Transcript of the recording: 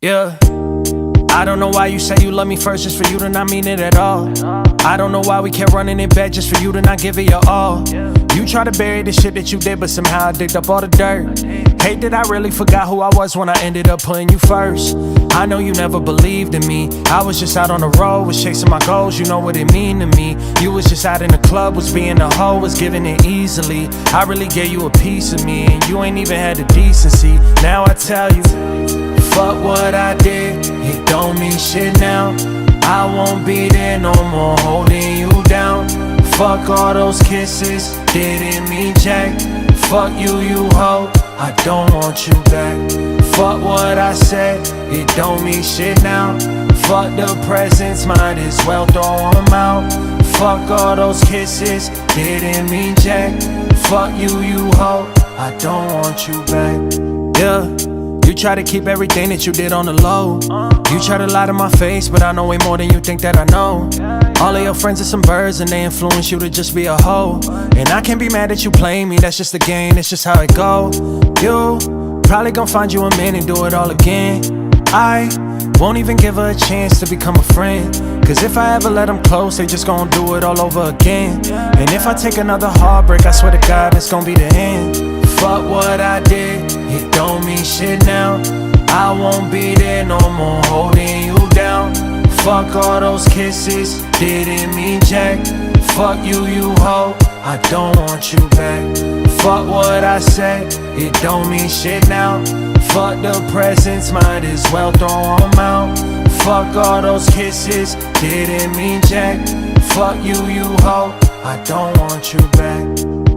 Yeah. I don't know why you say you love me first just for you to not mean it at all. I don't know why we kept running in bed just for you to not give it your all. You try to bury the shit that you did, but somehow I digged up all the dirt. Hate that I really forgot who I was when I ended up putting you first. I know you never believed in me. I was just out on the road, was chasing my goals, you know what it mean to me. You was just out in the club, was being a hoe, was giving it easily. I really gave you a piece of me, and you ain't even had the decency. Now I tell you, fuck what I did, it don't mean shit now. I won't be there no more holding you down. Fuck all those kisses, didn't mean jack. Fuck you, you hoe, I don't want you back. Fuck what I said, it don't mean shit now. Fuck the presents, might as well throw them out. Fuck all those kisses, didn't mean jack. Fuck you, you hoe, I don't want you back. Yeah. You try to keep everything that you did on the low. You try to lie to my face, but I know way more than you think that I know. All of your friends are some birds and they influence you to just be a hoe. And I can't be mad that you play me, that's just the game, that's just how it go. You probably gon' find you a man and do it all again. I won't even give her a chance to become a friend, cause if I ever let them close, they just gon' do it all over again. And if I take another heartbreak, I swear to God, it's gon' be the end. Fuck what I did, it don't mean shit now. I won't be there no more holding you down. Fuck all those kisses, didn't mean jack. Fuck you, you hoe, I don't want you back. Fuck what I said, it don't mean shit now. Fuck the presents, might as well throw them out. Fuck all those kisses, didn't mean jack. Fuck you, you hoe, I don't want you back.